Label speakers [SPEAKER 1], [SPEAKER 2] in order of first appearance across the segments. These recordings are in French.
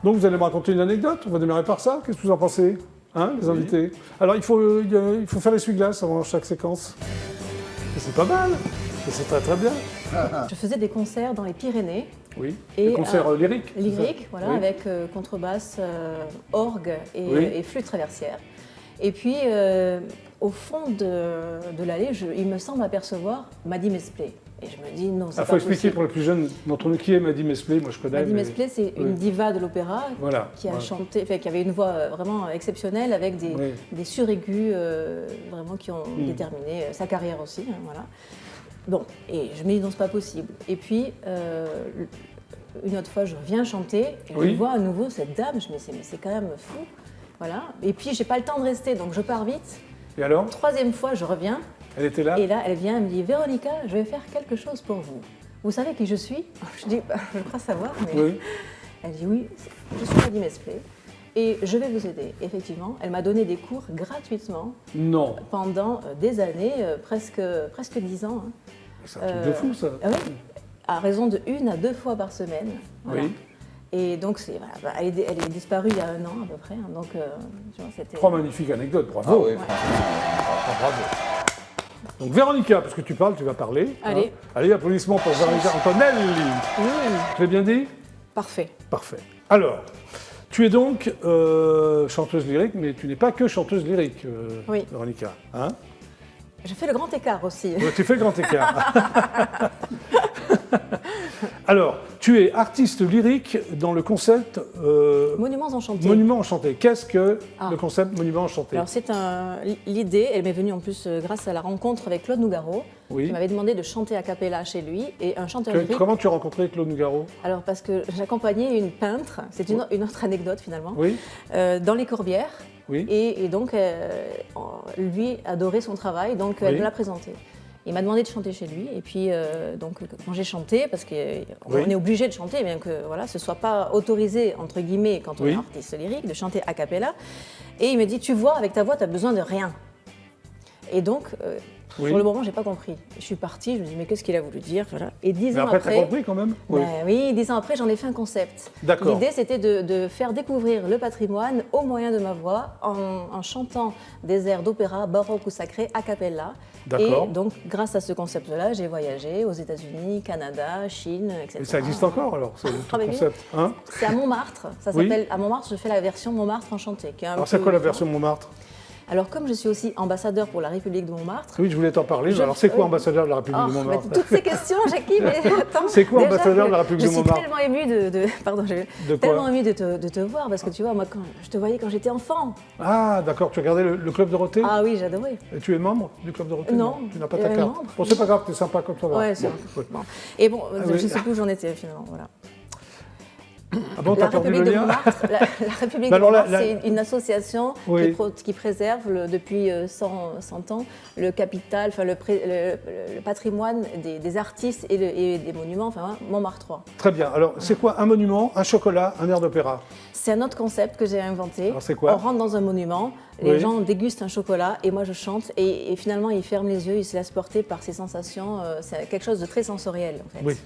[SPEAKER 1] Donc vous allez me raconter une anecdote, on va démarrer par ça. Qu'est-ce que vous en pensez, hein, les invités? Alors il faut faire l'essuie-glace avant chaque séquence. C'est pas mal, c'est très très bien.
[SPEAKER 2] Je faisais des concerts dans les Pyrénées.
[SPEAKER 1] Oui,
[SPEAKER 2] Et
[SPEAKER 1] des concerts lyriques.
[SPEAKER 2] Lyriques, voilà,
[SPEAKER 1] Oui.
[SPEAKER 2] avec contrebasse, orgue
[SPEAKER 1] Oui.
[SPEAKER 2] et flûte traversière. Et puis, au fond de l'allée, il me semble apercevoir Maddy Mesplé. Et je me dis, non, c'est
[SPEAKER 1] Il
[SPEAKER 2] pas
[SPEAKER 1] faut expliquer
[SPEAKER 2] possible.
[SPEAKER 1] pour les plus jeunes d'entre nous qui est Maddy Mesplé, moi je connais.
[SPEAKER 2] Maddy
[SPEAKER 1] mais-
[SPEAKER 2] Mesplé, c'est
[SPEAKER 1] Oui.
[SPEAKER 2] une diva de l'opéra
[SPEAKER 1] Voilà,
[SPEAKER 2] qui a
[SPEAKER 1] voilà.
[SPEAKER 2] chanté, enfin, qui avait une voix vraiment exceptionnelle avec
[SPEAKER 1] Oui.
[SPEAKER 2] des suraigus vraiment qui ont
[SPEAKER 1] Mm.
[SPEAKER 2] déterminé sa carrière aussi. Hein, voilà. Bon, et je me dis, non, c'est pas possible. Et puis, une autre fois, je reviens chanter et
[SPEAKER 1] Oui.
[SPEAKER 2] je vois à nouveau cette dame. Je me dis, mais c'est quand même fou. Voilà. Et puis, j'ai pas le temps de rester, donc je pars vite.
[SPEAKER 1] Et alors,
[SPEAKER 2] Troisième fois, je reviens.
[SPEAKER 1] elle était là?
[SPEAKER 2] Et là, elle vient, elle me dit, Véronica, je vais faire quelque chose pour vous. Vous savez qui je suis? Je dis, bah, je crois savoir, mais...
[SPEAKER 1] Oui.
[SPEAKER 2] Elle dit, oui, je suis Maddy Mesplé et je vais vous aider. Effectivement, elle m'a donné des cours gratuitement
[SPEAKER 1] Non,
[SPEAKER 2] pendant des années, presque 10 ans. Hein.
[SPEAKER 1] c'est un truc de fou ça.
[SPEAKER 2] Ah oui, à raison de 1 à 2 fois par semaine. Voilà.
[SPEAKER 1] Oui.
[SPEAKER 2] Et donc, voilà, elle est disparue il y a 1 an à peu près. Hein, donc, tu vois, c'était...
[SPEAKER 1] 3 magnifiques anecdotes, bravo.
[SPEAKER 3] Ah oui,
[SPEAKER 2] Ouais.
[SPEAKER 3] franchement, bravo.
[SPEAKER 1] Donc Véronica, parce que tu parles, tu vas parler.
[SPEAKER 2] Allez.
[SPEAKER 1] Hein. Allez, applaudissements pour Véronica Antonelli.
[SPEAKER 2] Oui,
[SPEAKER 1] Je l'ai bien dit?
[SPEAKER 2] parfait.
[SPEAKER 1] Parfait. Alors, tu es donc chanteuse lyrique, mais tu n'es pas que chanteuse lyrique,
[SPEAKER 2] Oui.
[SPEAKER 1] Véronica. Hein?
[SPEAKER 2] Je fais le grand écart aussi.
[SPEAKER 1] Tu fais le grand écart. Alors, tu es artiste lyrique dans le concept
[SPEAKER 2] Monuments enchantés.
[SPEAKER 1] Monument Enchanté. Qu'est-ce que
[SPEAKER 2] Ah.
[SPEAKER 1] le concept Monument Enchanté?
[SPEAKER 2] Alors l'idée, elle m'est venue en plus grâce à la rencontre avec Claude Nougaro,
[SPEAKER 1] Oui.
[SPEAKER 2] qui m'avait demandé de chanter a cappella chez lui, et un chanteur lyrique.
[SPEAKER 1] Comment tu as rencontré Claude Nougaro?
[SPEAKER 2] Alors parce que j'accompagnais une peintre, c'est une autre anecdote finalement,
[SPEAKER 1] Oui,
[SPEAKER 2] dans les Corbières,
[SPEAKER 1] oui.
[SPEAKER 2] et donc lui adorait son travail, donc elle
[SPEAKER 1] Oui.
[SPEAKER 2] me l'a présenté. Il m'a demandé de chanter chez lui, et puis donc quand j'ai chanté, parce qu'on
[SPEAKER 1] Oui.
[SPEAKER 2] est obligé de chanter, bien que voilà, ce soit pas autorisé entre guillemets quand on
[SPEAKER 1] Oui.
[SPEAKER 2] est artiste lyrique de chanter a cappella, et il me dit tu vois avec ta voix tu as besoin de rien. Et donc
[SPEAKER 1] Oui.
[SPEAKER 2] sur le moment j'ai pas compris. Je suis partie, je me dis mais qu'est-ce qu'il a voulu dire, voilà. Et 10
[SPEAKER 1] Mais
[SPEAKER 2] ans
[SPEAKER 1] après, tu as
[SPEAKER 2] après,
[SPEAKER 1] compris quand même? Oui.
[SPEAKER 2] ben oui, 10 ans après, j'en ai fait un concept.
[SPEAKER 1] D'accord.
[SPEAKER 2] L'idée, c'était de faire découvrir le patrimoine au moyen de ma voix, en chantant des airs d'opéra baroque ou sacré a cappella.
[SPEAKER 1] D'accord.
[SPEAKER 2] Et donc, grâce à ce concept-là, j'ai voyagé aux États-Unis, Canada, Chine, etc.
[SPEAKER 1] Et ça existe encore alors, ce
[SPEAKER 2] Ah, mais oui.
[SPEAKER 1] concept, hein?
[SPEAKER 2] C'est à Montmartre. Ça
[SPEAKER 1] Oui.
[SPEAKER 2] s'appelle à Montmartre. Je fais la version Montmartre enchantée. Qui est un
[SPEAKER 1] Alors
[SPEAKER 2] peu-
[SPEAKER 1] c'est quoi la version Montmartre?
[SPEAKER 2] Alors, comme je suis aussi ambassadeur pour la République de Montmartre.
[SPEAKER 1] Oui, je voulais t'en parler.
[SPEAKER 2] Je-
[SPEAKER 1] Alors c'est quoi
[SPEAKER 2] oui.
[SPEAKER 1] ambassadeur de la République
[SPEAKER 2] Oh,
[SPEAKER 1] de
[SPEAKER 2] mais
[SPEAKER 1] Montmartre?
[SPEAKER 2] toutes ces questions, Jackie, mais attends.
[SPEAKER 1] C'est quoi,
[SPEAKER 2] Déjà,
[SPEAKER 1] ambassadeur de la République de Montmartre?
[SPEAKER 2] Je suis tellement émue pardon,
[SPEAKER 1] De quoi?
[SPEAKER 2] tellement émue de te voir, parce que tu vois, moi, je te voyais quand j'étais enfant.
[SPEAKER 1] Ah d'accord, tu as regardé le Club Dorothée?
[SPEAKER 2] Ah oui, j'adorais.
[SPEAKER 1] Et tu es membre du Club Dorothée?
[SPEAKER 2] Non.
[SPEAKER 1] Tu n'as pas ta carte?
[SPEAKER 2] membre.
[SPEAKER 1] Bon, c'est pas grave, t'es sympa comme ça va.
[SPEAKER 2] Ouais, c'est
[SPEAKER 1] Bon, oui.
[SPEAKER 2] bon. Et bon,
[SPEAKER 1] oui.
[SPEAKER 2] je sais plus où j'en étais finalement. Voilà.
[SPEAKER 1] Ah bon,
[SPEAKER 2] La
[SPEAKER 1] t'as perdu le
[SPEAKER 2] République de
[SPEAKER 1] lien?
[SPEAKER 2] Montmartre, la République
[SPEAKER 1] Bah
[SPEAKER 2] de
[SPEAKER 1] alors,
[SPEAKER 2] Montmartre,
[SPEAKER 1] la-
[SPEAKER 2] c'est une association
[SPEAKER 1] Oui.
[SPEAKER 2] qui préserve depuis 100 ans le capital, enfin le patrimoine des artistes et des monuments, enfin Montmartrois.
[SPEAKER 1] Très bien. Alors, c'est quoi un monument, un chocolat, un air d'opéra?
[SPEAKER 2] C'est un autre concept que j'ai inventé.
[SPEAKER 1] Alors, c'est quoi?
[SPEAKER 2] On rentre dans un monument, les
[SPEAKER 1] Oui.
[SPEAKER 2] gens dégustent un chocolat et moi je chante et finalement ils ferment les yeux, ils se laissent porter par ces sensations. C'est quelque chose de très sensoriel en fait.
[SPEAKER 1] Oui,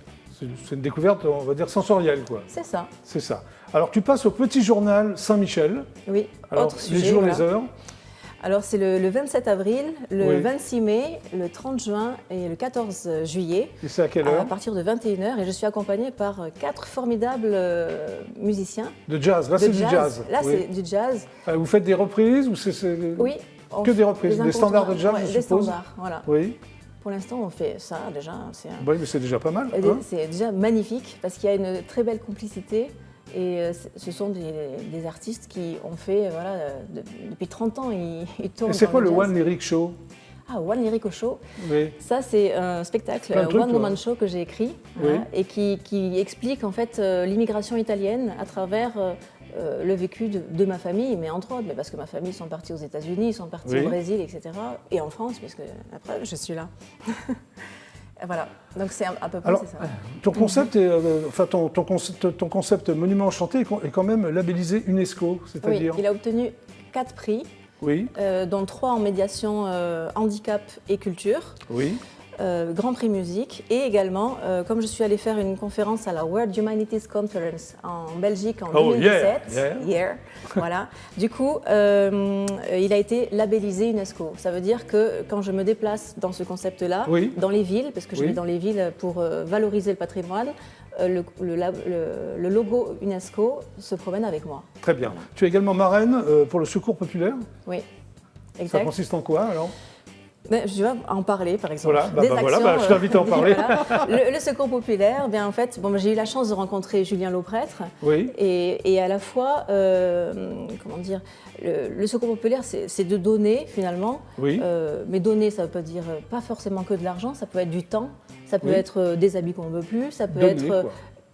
[SPEAKER 1] c'est une découverte, on va dire, sensorielle, quoi.
[SPEAKER 2] C'est ça.
[SPEAKER 1] C'est ça. Alors, tu passes au petit journal Saint-Michel.
[SPEAKER 2] Oui.
[SPEAKER 1] Alors,
[SPEAKER 2] Autre
[SPEAKER 1] les
[SPEAKER 2] sujet.
[SPEAKER 1] jours,
[SPEAKER 2] voilà.
[SPEAKER 1] les heures.
[SPEAKER 2] Alors c'est le 27 avril, le
[SPEAKER 1] Oui.
[SPEAKER 2] 26 mai, le 30 juin et le 14 juillet.
[SPEAKER 1] Et c'est à quelle
[SPEAKER 2] À
[SPEAKER 1] heure?
[SPEAKER 2] partir de 21h et je suis accompagnée par 4 formidables musiciens
[SPEAKER 1] De jazz. Là,
[SPEAKER 2] de
[SPEAKER 1] c'est du jazz.
[SPEAKER 2] Là
[SPEAKER 1] Oui.
[SPEAKER 2] c'est du jazz.
[SPEAKER 1] Vous faites des reprises ou c'est
[SPEAKER 2] Oui.
[SPEAKER 1] Que des reprises, des standards de jazz,
[SPEAKER 2] Ouais,
[SPEAKER 1] je
[SPEAKER 2] des
[SPEAKER 1] suppose.
[SPEAKER 2] standards, voilà.
[SPEAKER 1] Oui.
[SPEAKER 2] Pour l'instant on fait ça déjà.
[SPEAKER 1] Oui, mais c'est déjà pas mal. hein.
[SPEAKER 2] C'est déjà magnifique parce qu'il y a une très belle complicité et ce sont des artistes qui ont fait, depuis 30 ans, ils tournent.
[SPEAKER 1] Et c'est
[SPEAKER 2] dans
[SPEAKER 1] quoi le
[SPEAKER 2] jazz.
[SPEAKER 1] One Lyric Show?
[SPEAKER 2] Ah, One Lyric Show.
[SPEAKER 1] Oui.
[SPEAKER 2] Ça, c'est un spectacle,
[SPEAKER 1] Plein de trucs,
[SPEAKER 2] One
[SPEAKER 1] toi.
[SPEAKER 2] Woman Show que j'ai écrit
[SPEAKER 1] Oui.
[SPEAKER 2] et qui explique en fait l'immigration italienne à travers le vécu de ma famille, mais entre autres, mais parce que ma famille sont partis aux États-Unis, ils sont partis
[SPEAKER 1] Oui.
[SPEAKER 2] au Brésil, etc. Et en France, puisque après, je suis là. Voilà, donc c'est à peu près
[SPEAKER 1] Alors,
[SPEAKER 2] c'est ça.
[SPEAKER 1] ton concept, ton concept Monument Enchanté est quand même labellisé UNESCO,
[SPEAKER 2] Oui,
[SPEAKER 1] c'est-à-dire.
[SPEAKER 2] il a obtenu 4 prix,
[SPEAKER 1] Oui,
[SPEAKER 2] dont 3 en médiation handicap et culture.
[SPEAKER 1] oui.
[SPEAKER 2] Grand Prix musique, et également, comme je suis allée faire une conférence à la World Humanities Conference en Belgique en 2017, voilà. Du coup, il a été labellisé UNESCO. Ça veut dire que quand je me déplace dans ce concept-là, dans les villes, parce que je vais dans les villes pour valoriser le patrimoine, le logo UNESCO se promène avec moi.
[SPEAKER 1] Très bien. Voilà. Tu es également marraine pour le Secours populaire.
[SPEAKER 2] Oui, exact.
[SPEAKER 1] Ça consiste en quoi alors?
[SPEAKER 2] Je vais en parler, par exemple.
[SPEAKER 1] Voilà, je t'invite à en parler.
[SPEAKER 2] Voilà. Le Secours populaire, bien, en fait, j'ai eu la chance de rencontrer Julien Lauprêtre.
[SPEAKER 1] Oui.
[SPEAKER 2] Et à la fois, comment dire, le Secours populaire, c'est de donner, finalement.
[SPEAKER 1] Oui.
[SPEAKER 2] Mais donner, ça ne veut pas dire pas forcément que de l'argent, ça peut être du temps, ça peut être des habits qu'on ne veut plus, ça peut être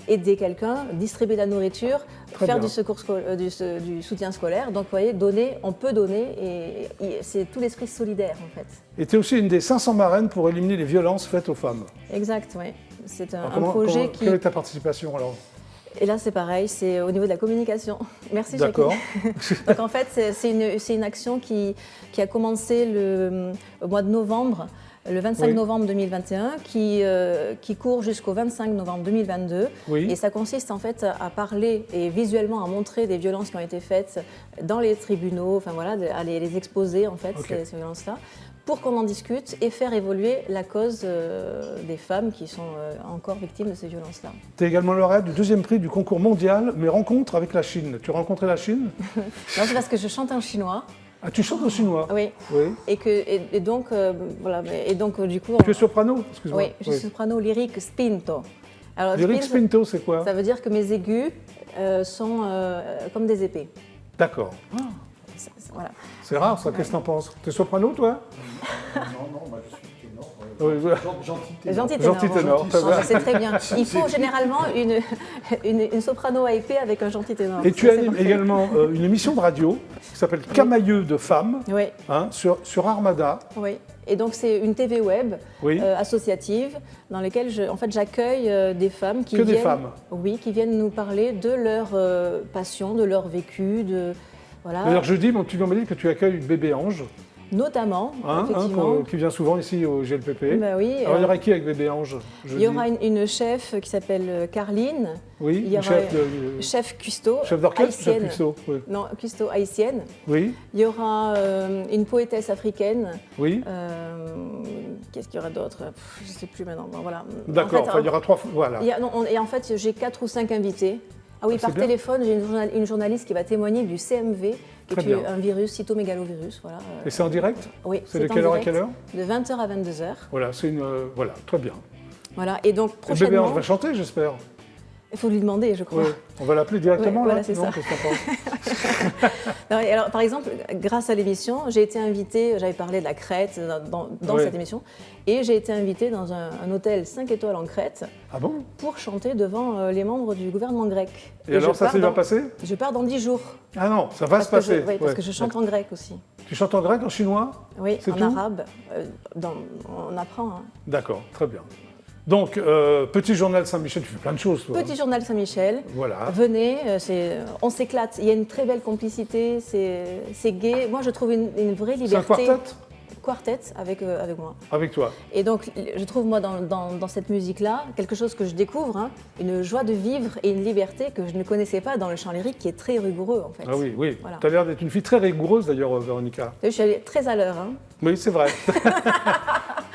[SPEAKER 2] aider quelqu'un, distribuer de la nourriture, faire du soutien scolaire. Donc, vous voyez, donner, on peut donner, et c'est tout l'esprit solidaire, en fait.
[SPEAKER 1] Et tu es aussi une des 500 marraines pour éliminer les violences faites aux femmes.
[SPEAKER 2] Exact, oui. C'est un projet qui...
[SPEAKER 1] Quelle est ta participation, alors?
[SPEAKER 2] Et là, c'est pareil, c'est au niveau de la communication. Merci, Jackie.
[SPEAKER 1] D'accord.
[SPEAKER 2] Donc, en fait, c'est une action qui a commencé au mois de novembre, le 25 novembre 2021, qui court jusqu'au 25 novembre 2022.
[SPEAKER 1] Oui.
[SPEAKER 2] Et ça consiste en fait à parler et visuellement à montrer des violences qui ont été faites dans les tribunaux, enfin voilà, à les exposer en fait, ces violences-là, pour qu'on en discute et faire évoluer la cause des femmes qui sont encore victimes de ces violences-là.
[SPEAKER 1] Tu es également lauréate du 2e prix du concours mondial Mes rencontres avec la Chine. Tu as rencontré la Chine?
[SPEAKER 2] Non, c'est parce que je chante en chinois.
[SPEAKER 1] Ah, tu chantes en chinois?
[SPEAKER 2] Oui. Et donc, voilà. Et donc, du coup...
[SPEAKER 1] Tu es soprano? Excuse-moi.
[SPEAKER 2] Oui, je suis soprano lyrique spinto.
[SPEAKER 1] Alors, lyrique spinto, c'est quoi?
[SPEAKER 2] Ça veut dire que mes aigus sont comme des épées.
[SPEAKER 1] D'accord.
[SPEAKER 2] Voilà.
[SPEAKER 1] C'est rare, ça. Qu'est-ce que t'en penses? Tu es soprano, toi?
[SPEAKER 3] Non, moi je suis ténor. Gentil ténor.
[SPEAKER 1] Gentil ténor.
[SPEAKER 2] C'est très bien. Il faut généralement une soprano à épée avec un gentil ténor.
[SPEAKER 1] Et tu animes également une émission de radio qui s'appelle Camailleux de femmes, sur Armada.
[SPEAKER 2] Oui. Et donc c'est une TV web associative dans laquelle j'accueille des femmes qui viennent nous parler de leur passion, de leur vécu, voilà.
[SPEAKER 1] D'ailleurs, jeudi, tu m'as dit que tu accueilles Bébé Ange.
[SPEAKER 2] Notamment, effectivement.
[SPEAKER 1] Qui vient souvent ici au GLPP.
[SPEAKER 2] Bah oui,
[SPEAKER 1] alors, il y aura qui avec Bébé Ange?
[SPEAKER 2] Il y aura une chef qui s'appelle Carline.
[SPEAKER 1] Oui,
[SPEAKER 2] il y aura chef cuistot.
[SPEAKER 1] Chef d'orchestre ou chef cuistot?
[SPEAKER 2] Non, cuistot haïtienne.
[SPEAKER 1] Oui.
[SPEAKER 2] Il y aura une poétesse africaine.
[SPEAKER 1] Oui.
[SPEAKER 2] Qu'est-ce qu'il y aura d'autre? Je ne sais plus maintenant. Bon, voilà.
[SPEAKER 1] D'accord,
[SPEAKER 2] en fait,
[SPEAKER 1] il y aura 3 fois. Voilà.
[SPEAKER 2] Et en fait, j'ai 4 ou 5 invités. Ah oui, par téléphone, j'ai une journaliste qui va témoigner du CMV, qui est un virus, cytomégalovirus. Voilà.
[SPEAKER 1] Et c'est en direct?
[SPEAKER 2] Oui.
[SPEAKER 1] C'est de quelle heure à quelle heure?
[SPEAKER 2] De 20h à 22h.
[SPEAKER 1] Voilà, voilà, très bien.
[SPEAKER 2] Voilà, et donc prochainement...
[SPEAKER 1] Bébé Ange va chanter, j'espère.
[SPEAKER 2] Il faut lui demander, je crois.
[SPEAKER 1] Oui. On va l'appeler directement,
[SPEAKER 2] voilà,
[SPEAKER 1] là?
[SPEAKER 2] C'est
[SPEAKER 1] non,
[SPEAKER 2] ça.
[SPEAKER 1] Qu'est-ce que t'en penses?
[SPEAKER 2] Alors, par exemple, grâce à l'émission, j'ai été invitée, j'avais parlé de la Crète dans cette émission, et j'ai été invitée dans un hôtel 5 étoiles en Crète pour chanter devant les membres du gouvernement grec.
[SPEAKER 1] Et alors, ça s'est bien passé?
[SPEAKER 2] Je pars dans 10 jours.
[SPEAKER 1] Ah non, ça va se passer.
[SPEAKER 2] Oui, parce que je chante en grec aussi.
[SPEAKER 1] Tu chantes en grec, en chinois?
[SPEAKER 2] Oui, en arabe. On apprend. Hein.
[SPEAKER 1] D'accord, très bien. Donc, Petit Journal Saint-Michel, tu fais plein de choses, toi.
[SPEAKER 2] Petit Journal Saint-Michel,
[SPEAKER 1] voilà.
[SPEAKER 2] Venez, on s'éclate. Il y a une très belle complicité, c'est gai. Moi, je trouve une vraie liberté.
[SPEAKER 1] C'est un quartet?
[SPEAKER 2] Quartet avec moi.
[SPEAKER 1] Avec toi.
[SPEAKER 2] Et donc, je trouve, moi, dans cette musique-là, quelque chose que je découvre, une joie de vivre et une liberté que je ne connaissais pas dans le chant lyrique, qui est très rigoureux, en fait.
[SPEAKER 1] Ah oui, oui.
[SPEAKER 2] Voilà.
[SPEAKER 1] Tu as l'air d'être une fille très rigoureuse, d'ailleurs, Véronica.
[SPEAKER 2] Je suis allée très à l'heure. Hein.
[SPEAKER 1] Oui, c'est vrai.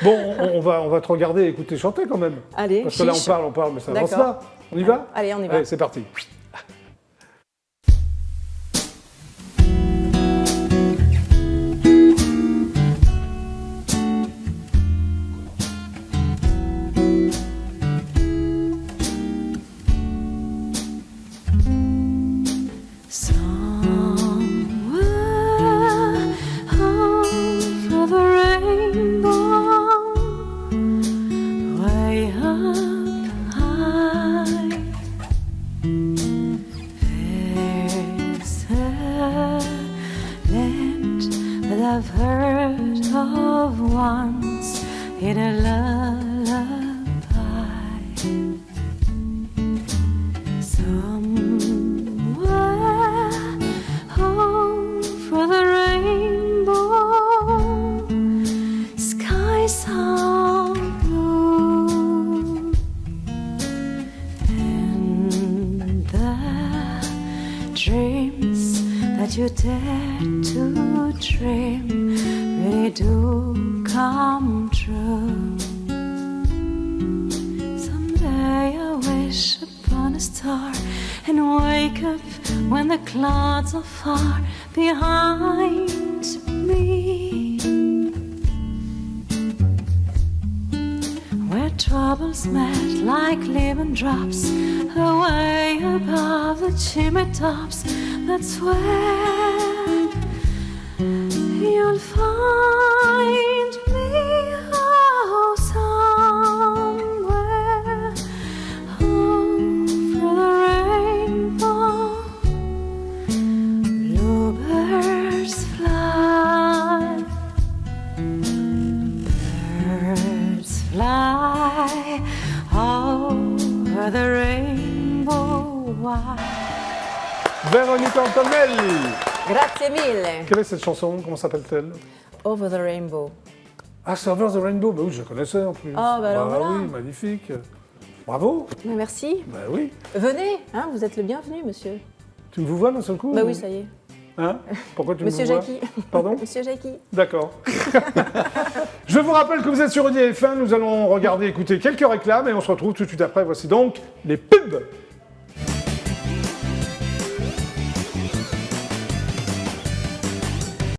[SPEAKER 1] Bon, on va te regarder et écouter chanter quand même.
[SPEAKER 2] Allez,
[SPEAKER 1] parce que là, on parle, mais ça avance là. On y va?
[SPEAKER 2] Allez, on y va.
[SPEAKER 1] Allez, c'est parti.
[SPEAKER 4] I've heard of once in a lullaby. Somewhere over the rainbow, skies are dare to dream really do come true. Someday I wish upon a star and wake up when the clouds are far behind me, where troubles melt like lemon drops away above the chimney tops. That's where you'll find me, oh, somewhere over the rainbow. Bluebirds fly, birds fly over the rainbow wide.
[SPEAKER 1] Véronique Antonelli.
[SPEAKER 2] Grazie mille.
[SPEAKER 1] Quelle est cette chanson? Comment s'appelle-t-elle?
[SPEAKER 2] Over the Rainbow.
[SPEAKER 1] Ah, c'est Over the Rainbow. Bah oui, je la connaissais en plus.
[SPEAKER 2] Ah, bah alors voilà.
[SPEAKER 1] Oui, magnifique. Bravo.
[SPEAKER 2] Mais merci.
[SPEAKER 1] Bah oui.
[SPEAKER 2] Venez, hein, vous êtes le bienvenu, monsieur.
[SPEAKER 1] Tu me vous vois d'un seul coup?
[SPEAKER 2] Bah oui, ça y est.
[SPEAKER 1] Hein? Pourquoi tu
[SPEAKER 2] Monsieur
[SPEAKER 1] me vois?
[SPEAKER 2] Jackie.
[SPEAKER 1] Pardon?
[SPEAKER 2] Monsieur Jackie.
[SPEAKER 1] D'accord. Je vous rappelle que vous êtes sur EDF1. Nous allons regarder, écouter quelques réclames et on se retrouve tout de suite après. Voici donc les pubs.